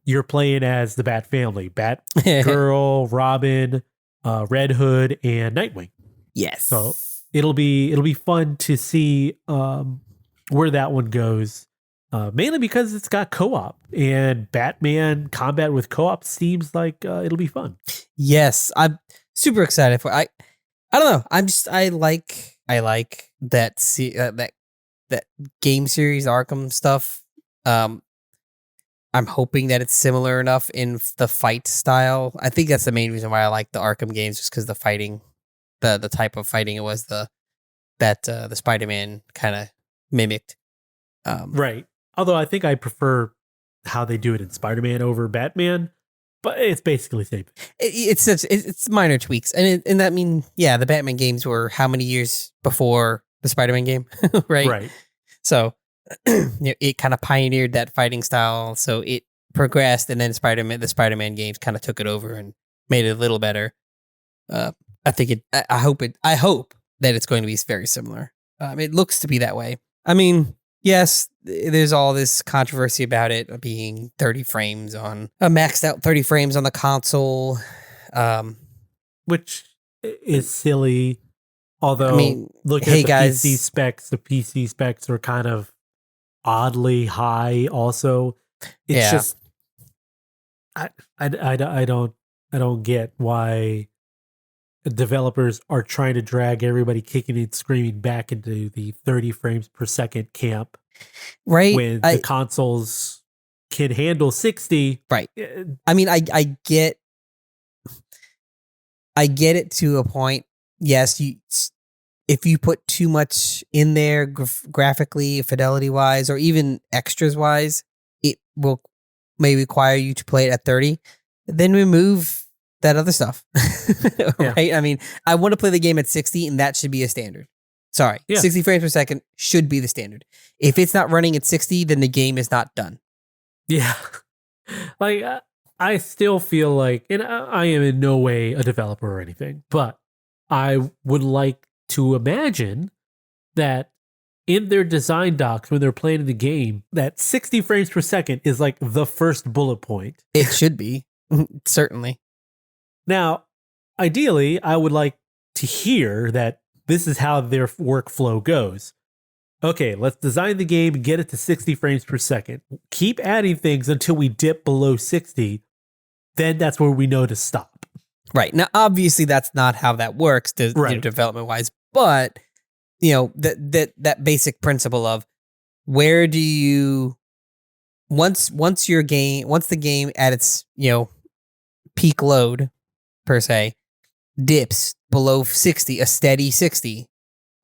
you're playing as the Bat Family: Batgirl, Robin, Red Hood, and Nightwing. Yes. So it'll be fun to see where that one goes. Mainly because it's got co-op, and Batman combat with co-op seems like it'll be fun. Yes, I'm super excited for. I don't know. I like that that game series Arkham stuff. I'm hoping that it's similar enough in the fight style. I think that's the main reason why I like the Arkham games, just because the fighting, the type of fighting it was, the Spider-Man kind of mimicked. Right. Although I think I prefer how they do it in Spider-Man over Batman, but it's basically the same. It's minor tweaks, and that mean, yeah, the Batman games were how many years before the Spider-Man game, right? Right. So it kind of pioneered that fighting style, so it progressed, and then the Spider-Man games kind of took it over and made it a little better. I think I hope that it's going to be very similar. It looks to be that way. I mean, yes, there's all this controversy about it being 30 frames on a maxed out 30 frames on the console, which is silly. Although, I mean, looking at the PC specs, the PC specs are kind of oddly high. Also, it's just I don't get why developers are trying to drag everybody kicking and screaming back into the 30 frames per second camp. Right. When the consoles can handle 60. Right. I mean, I get it to a point. Yes, if you put too much in there graphically, fidelity wise, or even extras wise, it may require you to play it at 30. Then remove that other stuff. Right? I mean, I want to play the game at 60, and that should be a standard. Sorry, 60 frames per second should be the standard. If it's not running at 60, then the game is not done. Yeah. Like, I still feel like, and I am in no way a developer or anything, but I would like to imagine that in their design docs, when they're playing the game, that 60 frames per second is like the first bullet point. It should be. Certainly. Now, ideally, I would like to hear that this is how their workflow goes. Okay, let's design the game and get it to 60 frames per second. Keep adding things until we dip below 60. Then that's where we know to stop. Right. Now, obviously, that's not how that works development-wise. But, that basic principle of where do you... Once the game at its, peak load, per se, dips below 60, a steady 60.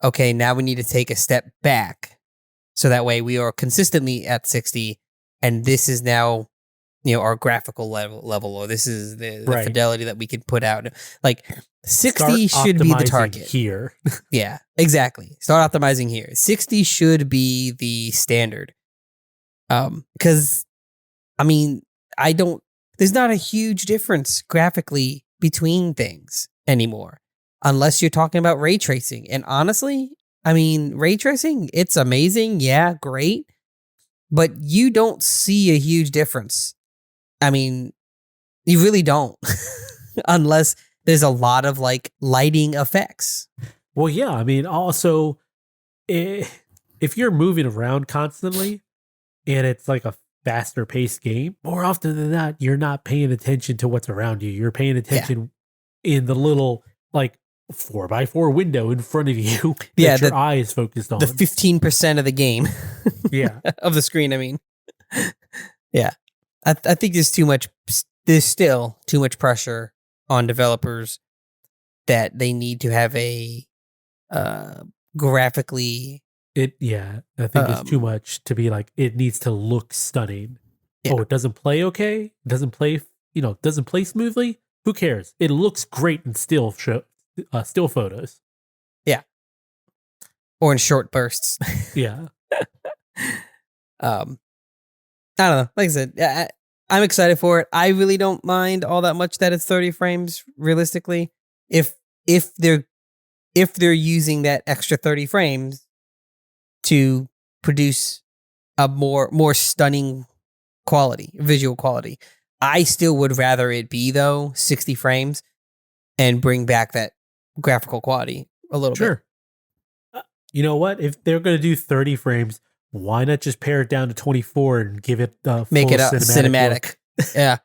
Okay, now we need to take a step back. So that way we are consistently at 60, and this is now, our graphical level, or this is the fidelity that we can put out. Like 60 should be the target. Here. Yeah, exactly. Start optimizing here. 60 should be the standard. Because, I mean, there's not a huge difference graphically between things anymore, unless you're talking about ray tracing. And honestly, I mean, ray tracing, it's amazing. Yeah, great. But you don't see a huge difference. I mean, you really don't, unless there's a lot of lighting effects. Well, yeah. I mean, also, if you're moving around constantly and it's like a faster paced game, more often than not, you're not paying attention to what's around you. You're paying attention in the little like 4x4 window in front of you that your eye is focused on. The 15% of the game. Yeah. Of the screen, I mean. Yeah. I think there's still too much pressure on developers that they need to have a graphically... I think it's too much to be like, it needs to look stunning. Yeah. Oh, it doesn't play okay? It doesn't play, doesn't play smoothly? Who cares? It looks great in still photos. Yeah. Or in short bursts. Yeah. I don't know. Like I said, I'm excited for it. I really don't mind all that much that it's 30 frames realistically. If they're using that extra 30 frames to produce a more stunning visual quality. I still would rather it be, though, 60 frames and bring back that graphical quality a little bit. Sure. You know what? If they're going to do 30 frames, why not just pare it down to 24 and give it make it a cinematic. Yeah.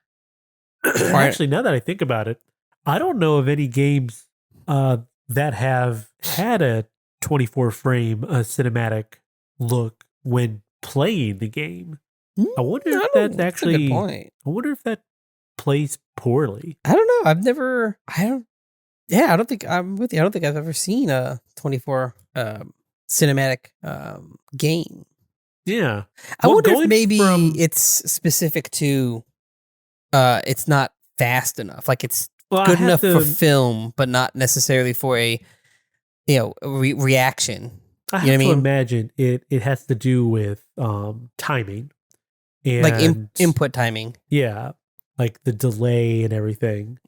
Actually, now that I think about it, I don't know of any games that have had a 24 frame cinematic look when playing the game. I wonder if that's actually. That's a good point. I wonder if that plays poorly. I don't know. I don't think I'm with you. I don't think I've ever seen a 24 cinematic game. Yeah. I wonder if maybe it's specific to it's not fast enough. Like it's good enough for film, but not necessarily for a reaction. I have to imagine it has to do with timing. And like input timing. Yeah. Like the delay and everything.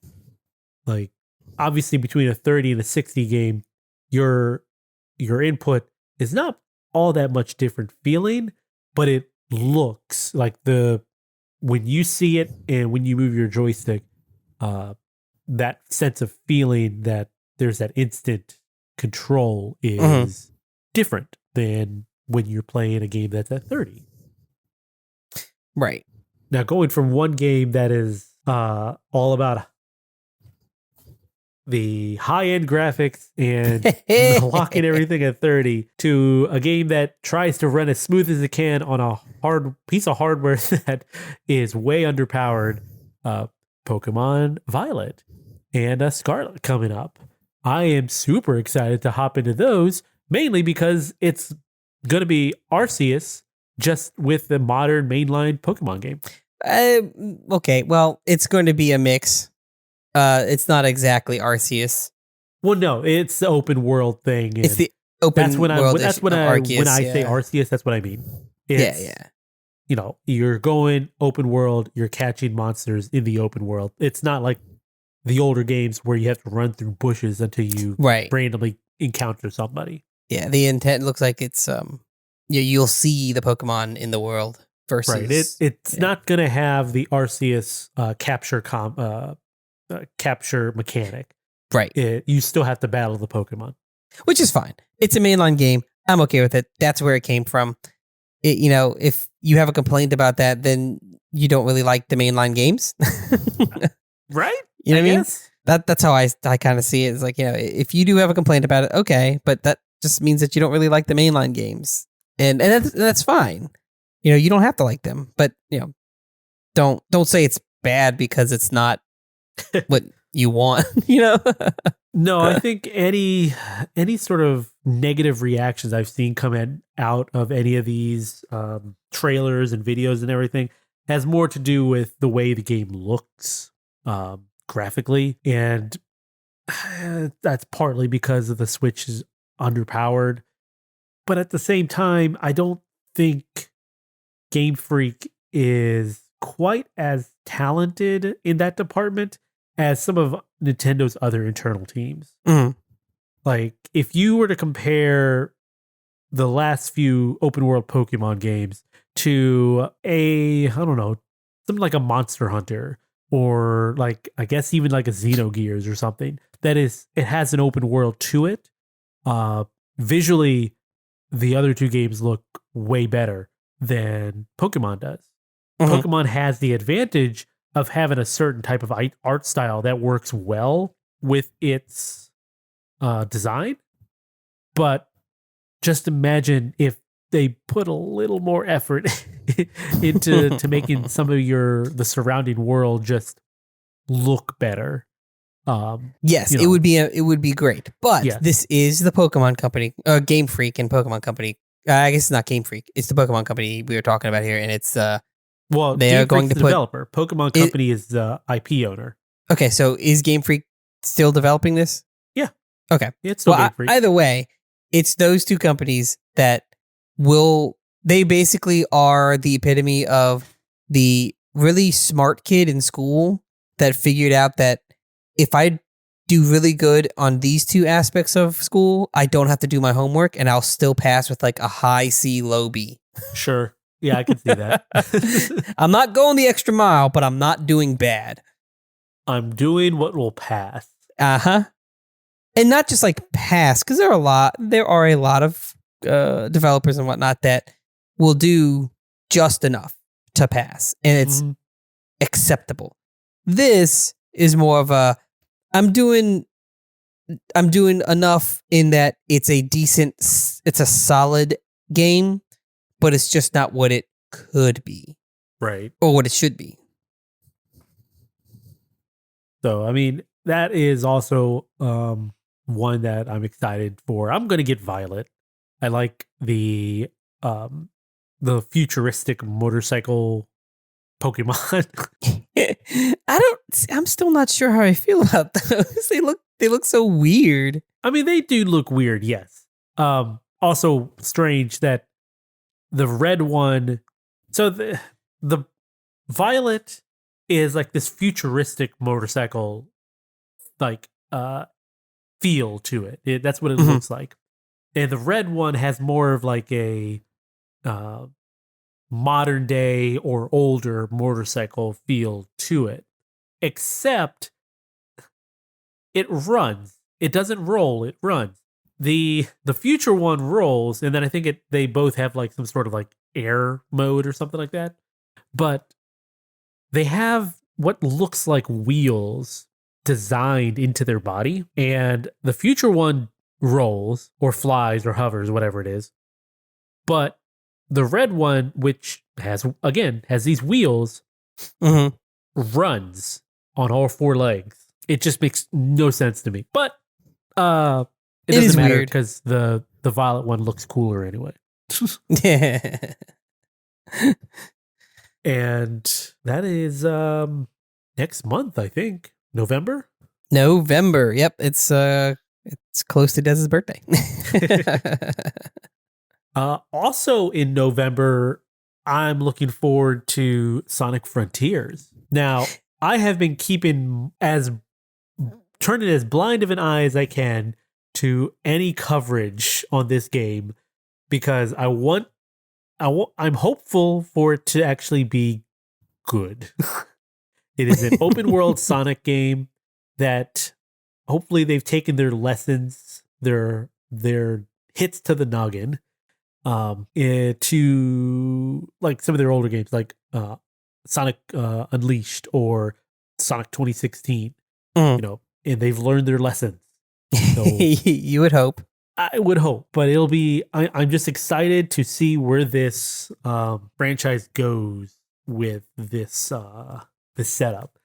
Like obviously between a 30 and a 60 game, your input is not all that much different feeling, but it looks like when you see it and when you move your joystick, that sense of feeling that there's that instant control is different than when you're playing a game that's at 30. Right. Now going from one game that is all about the high-end graphics and locking everything at 30 to a game that tries to run as smooth as it can on a hard piece of hardware that is way underpowered. Pokemon Violet and Scarlet coming up. I am super excited to hop into those, mainly because it's going to be Arceus just with the modern mainline Pokemon game. Okay, well, it's going to be a mix. It's not exactly Arceus. Well, no, it's the open world thing. It's the open world. That's when I say Arceus, that's what I mean. Yeah. You're going open world, you're catching monsters in the open world. It's not like the older games where you have to run through bushes until you randomly encounter somebody. Yeah, the intent looks like it's you'll see the Pokemon in the world versus it's not going to have the Arceus capture mechanic. Right. You still have to battle the Pokemon. Which is fine. It's a mainline game. I'm okay with it. That's where it came from. If you have a complaint about that, then you don't really like the mainline games. Right? You know what I mean? That's how I kind of see it. It's like, if you do have a complaint about it, okay, but that just means that you don't really like the mainline games. And that's fine. You don't have to like them, but don't say it's bad because it's not what you want, No, I think any sort of negative reactions I've seen come out of any of these trailers and videos and everything has more to do with the way the game looks graphically, and that's partly because of the Switch is underpowered. But at the same time, I don't think Game Freak is quite as talented in that department as some of Nintendo's other internal teams. Mm-hmm. Like, if you were to compare the last few open world Pokemon games to something like a Monster Hunter, or like, I guess even like a Xenogears or something, it has an open world to it. Visually, the other two games look way better than Pokemon does. Mhm. Pokemon has the advantage of having a certain type of art style that works well with its design. But just imagine if they put a little more effort into making some of the surrounding world just look better. Yes, you it know, would be great. But Yes. this is the Pokemon Company, Game Freak and Pokemon Company. I guess it's not Game Freak. It's the Pokemon Company we were talking about here, and it's well, they Game are going Freak's to the put. developer. Pokemon It- Company is the IP owner. Okay, so is Game Freak still developing this? Yeah. Okay. It's still Well, Game Freak. either way, it's those two companies that they basically are the epitome of the really smart kid in school that figured out that if I do really good on these two aspects of school, I don't have to do my homework and I'll still pass with like a high C, low B. Sure. Yeah, I can see that. I'm not going the extra mile, but I'm not doing bad. I'm doing what will pass. Uh-huh. And not just like pass, because there are a lot of developers and whatnot that will do just enough to pass, and it's acceptable. This is more of a I'm doing enough in that it's a solid game, but it's just not what it could be, Right. or what it should be. So, I mean, that is also one that I'm excited for. I'm going to get Violet. I like the futuristic motorcycle Pokemon. I'm still not sure how I feel about those. They look so weird. I mean, they do look weird, yes. Also strange that the red one. So the Violet is like this futuristic motorcycle, like feel to it. That's what it looks like. And the red one has more of like a modern day or older motorcycle feel to it. Except it runs. It doesn't roll, it runs. The future one rolls, and then I think they both have like some sort of like air mode or something like that. But they have what looks like wheels designed into their body, and the future one rolls or flies or hovers, whatever it is. But the red one, which has these wheels, runs on all four legs. It just makes no sense to me. But it doesn't matter because the violet one looks cooler anyway. Yeah. And that is next month, I think. November? November. Yep, it's close to Dez's birthday. Also in November, I'm looking forward to Sonic Frontiers. Now, I have been turning as blind of an eye as I can to any coverage on this game because I'm hopeful for it to actually be good. It is an open world Sonic game that hopefully they've taken their lessons, their hits to the noggin, to like some of their older games like Sonic Unleashed or Sonic 2016. You know, and they've learned their lessons. So you would hope. I would hope, but it'll be. I'm just excited to see where this franchise goes with this setup.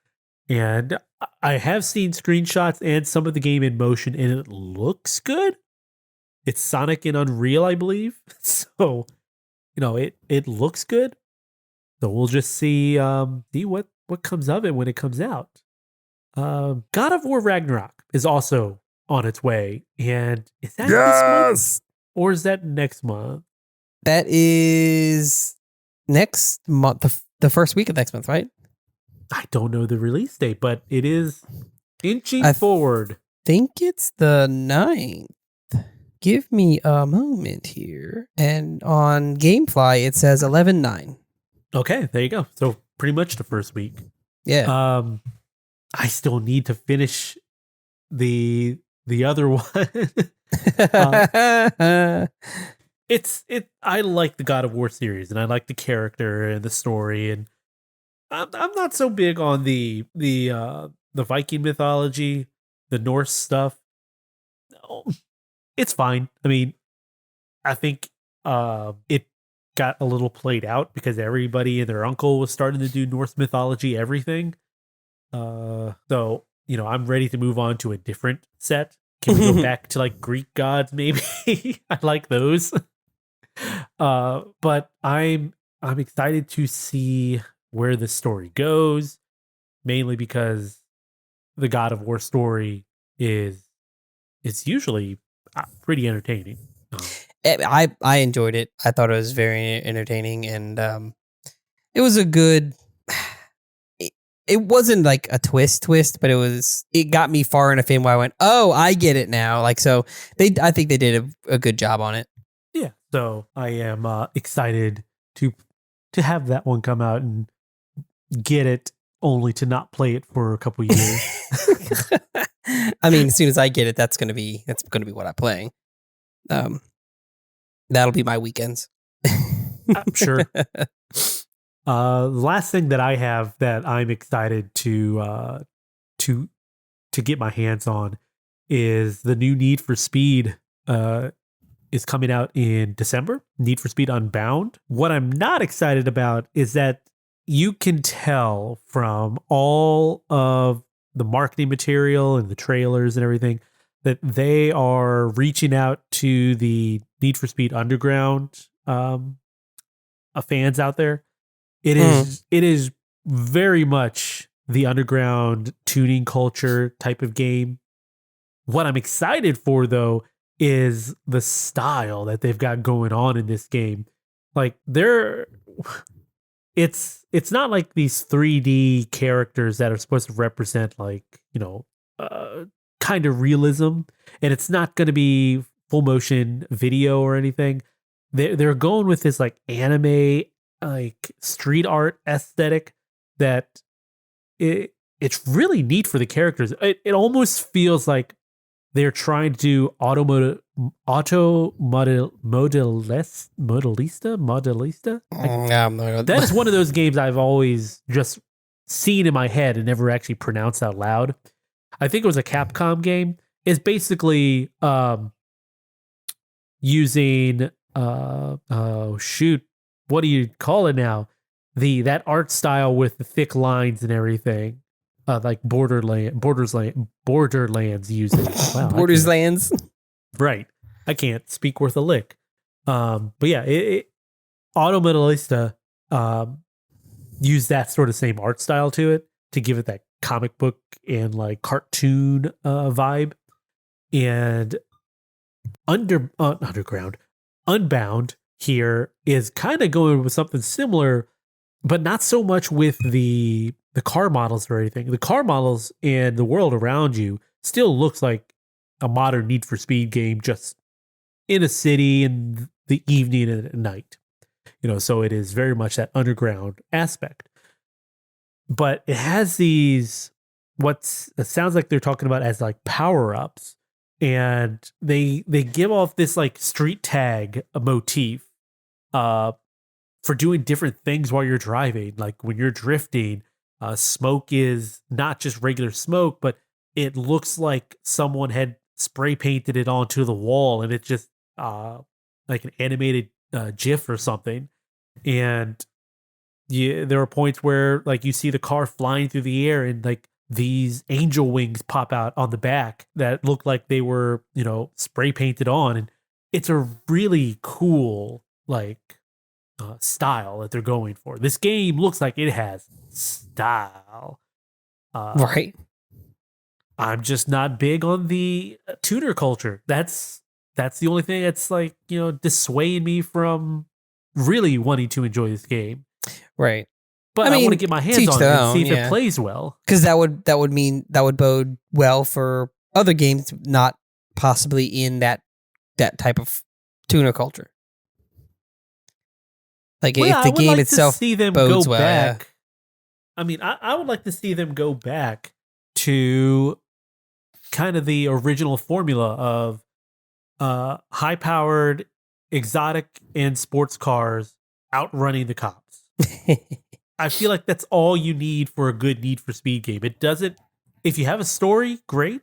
And I have seen screenshots and some of the game in motion, and it looks good. It's Sonic in Unreal, I believe. So, it looks good. So we'll just see what comes of it when it comes out. God of War Ragnarok is also on its way, and is that this month or is that next month? That is next month, the first week of next month, right? I don't know the release date, but it is inching forward. Think it's the 9th. Give me a moment here. And on Gamefly, it says 11/9. Okay, there you go. So pretty much the first week. Yeah. I still need to finish the other one. I like the God of War series, and I like the character and the story, and I'm not so big on the Viking mythology, the Norse stuff. No, it's fine. I mean, I think it got a little played out because everybody and their uncle was starting to do Norse mythology everything. So I'm ready to move on to a different set. Can we go back to like Greek gods? Maybe I like those. But I'm excited to see where the story goes, mainly because the God of War story is usually pretty entertaining. I enjoyed it. I thought it was very entertaining, and it was a good. It wasn't like a twist, but it got me far enough in where I went, oh, I get it now. Like, so I think they did a good job on it. Yeah. So I am excited to have that one come out and get it, only to not play it for a couple years. I mean, as soon as I get it, that's gonna be what I'm playing. That'll be my weekends. I'm sure. The last thing that I have that I'm excited to get my hands on is the new Need for Speed is coming out in December. Need for Speed Unbound. What I'm not excited about is that you can tell from all of the marketing material and the trailers and everything that they are reaching out to the Need for Speed Underground fans out there. It is very much the underground tuning culture type of game. What I'm excited for, though, is the style that they've got going on in this game. Like, it's not like these 3D characters that are supposed to represent like, kind of realism, and it's not going to be full motion video or anything. They're going with this like anime, like street art aesthetic that it's really neat for the characters. It almost feels like they're trying to do modelista. That is one of those games I've always just seen in my head and never actually pronounced out loud. I think it was a Capcom game. It's basically using what do you call it now? That art style with the thick lines and everything. Like Borderlands uses. Wow, Borderlands. Right. I can't speak worth a lick. But yeah, Automodelista used that sort of same art style to it to give it that comic book and like cartoon vibe. And Underground, Unbound here is kind of going with something similar, but not so much with the car models or anything. The car models and the world around you still looks like a modern Need for Speed game, just in a city in the evening and at night. So it is very much that underground aspect. But it has these, it sounds like they're talking about as like power-ups. And they give off this like street tag motif for doing different things while you're driving. Like when you're drifting, smoke is not just regular smoke, but it looks like someone had spray painted it onto the wall, and it's just like an animated GIF or something. And there are points where like you see the car flying through the air, and like these angel wings pop out on the back that look like they were, spray painted on. And it's a really cool, like, style that they're going for. This game looks like it has style. Right. I'm just not big on the tuner culture. That's the only thing that's like, dissuading me from really wanting to enjoy this game. Right. But I want to get my hands on it and see if it plays well. Because that would bode well for other games not possibly in that type of tuner culture. Like if the game itself bodes well. Back. Yeah. I mean, I would like to see them go back to kind of the original formula of high-powered exotic and sports cars outrunning the cops. I feel like that's all you need for a good Need for Speed game. It doesn't, if you have a story, great,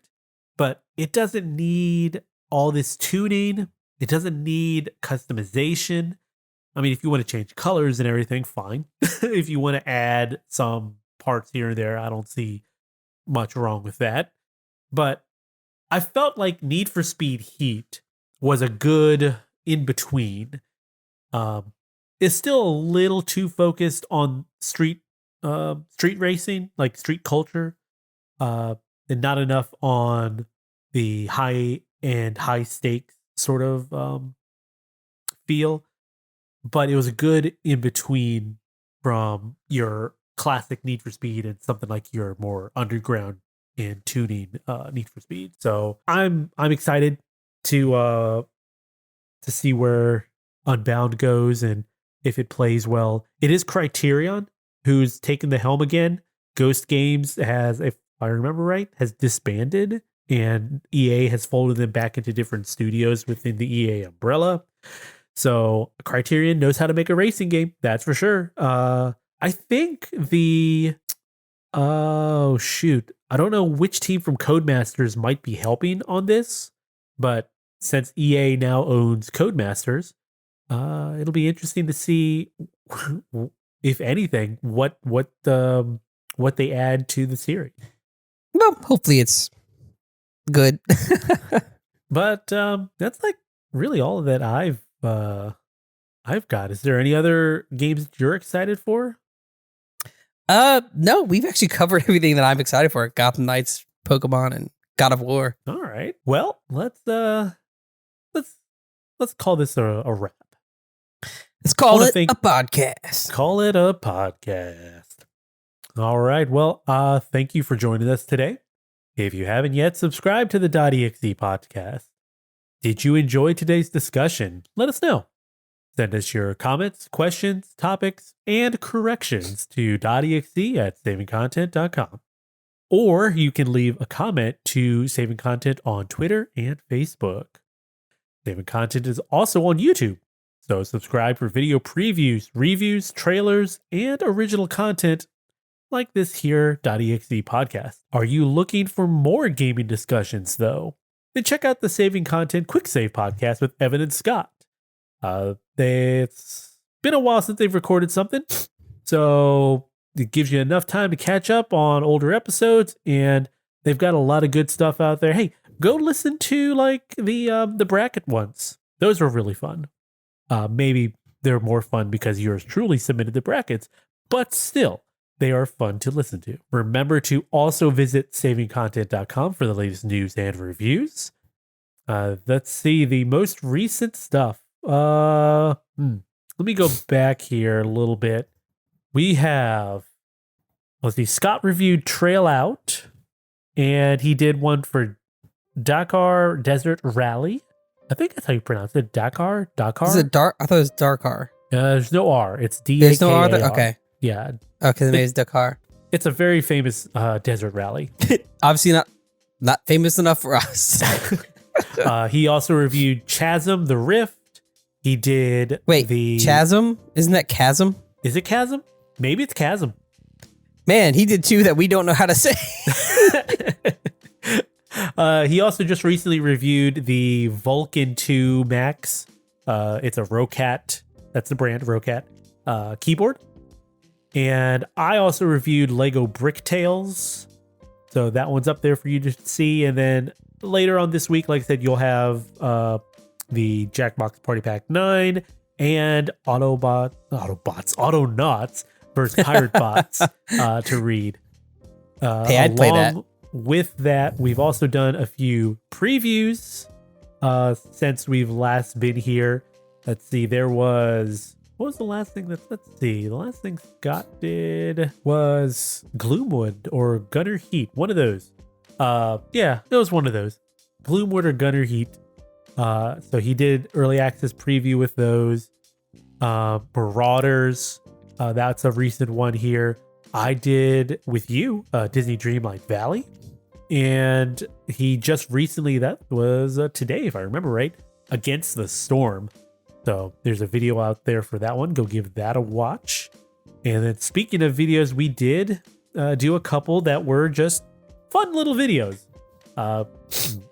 but it doesn't need all this tuning. It doesn't need customization. I mean, if you want to change colors and everything, fine. If you want to add some parts here and there, I don't see much wrong with that. But I felt like Need for Speed Heat was a good in between. It's still a little too focused on street racing, like street culture, and not enough on the high stakes sort of feel. But it was a good in between from your classic Need for Speed and something like your more underground and tuning Need for Speed. So I'm excited to see where Unbound goes and if it plays well. It is Criterion who's taken the helm again. Ghost Games has, if I remember right, has disbanded, and EA has folded them back into different studios within the EA umbrella. So Criterion knows how to make a racing game, that's for sure. I think I don't know which team from Codemasters might be helping on this, but since EA now owns Codemasters, it'll be interesting to see, if anything, what they add to the series. Well, hopefully it's good. But that's like really all that I've got. Is there any other games that you're excited for? No, we've actually covered everything that I'm excited for. Gotham Knights, Pokemon, and God of War. All right. Well, let's call this a wrap. Let's call it a podcast. Call it a podcast. All right. Well, thank you for joining us today. If you haven't yet, subscribe to the dotEXE podcast. Did you enjoy today's discussion? Let us know. Send us your comments, questions, topics, and corrections to dotEXE at savingcontent.com. Or you can leave a comment to Saving Content on Twitter and Facebook. Saving Content is also on YouTube, so subscribe for video previews, reviews, trailers, and original content like this here dotEXE podcast. Are you looking for more gaming discussions, though? Then check out the Saving Content Quick Save podcast with Evan and Scott. It's been a while since they've recorded something, so it gives you enough time to catch up on older episodes, and they've got a lot of good stuff out there. Hey, go listen to like the bracket ones. Those were really fun. Maybe they're more fun because yours truly submitted the brackets, but still, they are fun to listen to. Remember to also visit savingcontent.com for the latest news and reviews. Let's see the most recent stuff. Let me go back here a little bit. We have, let's see, Scott reviewed Trail Out, and he did one for Dakar Desert Rally. I think that's how you pronounce it. Dakar? Is it dark? I thought it was Dakar. There's no R. It's D-A-K-A-R. There's no R there? Okay. Yeah. Okay, the name is Dakar. It's a very famous desert rally. Obviously not famous enough for us. He also reviewed Chasm, the Rift. He did Chasm? Isn't that Chasm? Is it Chasm? Maybe it's Chasm. Man, he did two that we don't know how to say. He also just recently reviewed the Vulcan 2 Max. It's a Rocat. That's the brand, Rocat keyboard. And I also reviewed Lego Brick Tales. So that one's up there for you to see. And then later on this week, like I said, you'll have the Jackbox Party Pack 9 and Autonauts versus Pirate Bots to read. Hey, I'd play that. With that, we've also done a few previews since we've last been here. Let's see, there was... What was the last thing let's see. The last thing Scott did was Gloomwood or Gunner Heat. One of those. Yeah, it was one of those. Gloomwood or Gunner Heat. So he did early access preview with those. Marauders. That's a recent one here. I did with you, Disney Dreamlight Valley. And he just recently, that was today, if I remember right, Against the Storm. So there's a video out there for that one. Go give that a watch. And then speaking of videos, we did do a couple that were just fun little videos.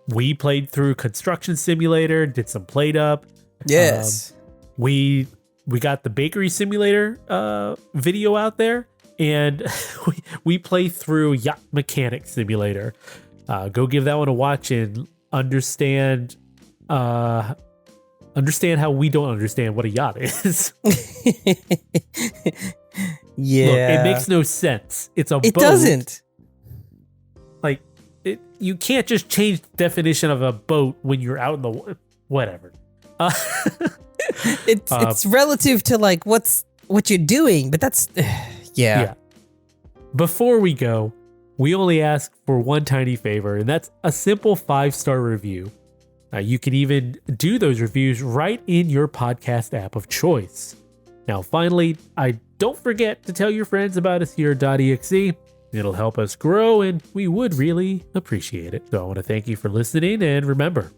We played through Construction Simulator, did some PlateUp. Yes. We got the Bakery Simulator video out there, and we play through Yacht Mechanic Simulator. Go give that one a watch and understand how we don't understand what a yacht is. Yeah. Look, it makes no sense. It's a boat. It doesn't. Like, you can't just change the definition of a boat when you're out in the whatever. It's relative to like what you're doing, but that's yeah. Before we go, we only ask for one tiny favor, and that's a simple 5-star review. You can even do those reviews right in your podcast app of choice. Now, finally, don't forget to tell your friends about us here at dotEXE. It'll help us grow, and we would really appreciate it. So I want to thank you for listening, and remember,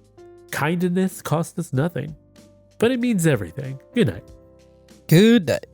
kindness costs us nothing, but it means everything. Good night. Good night.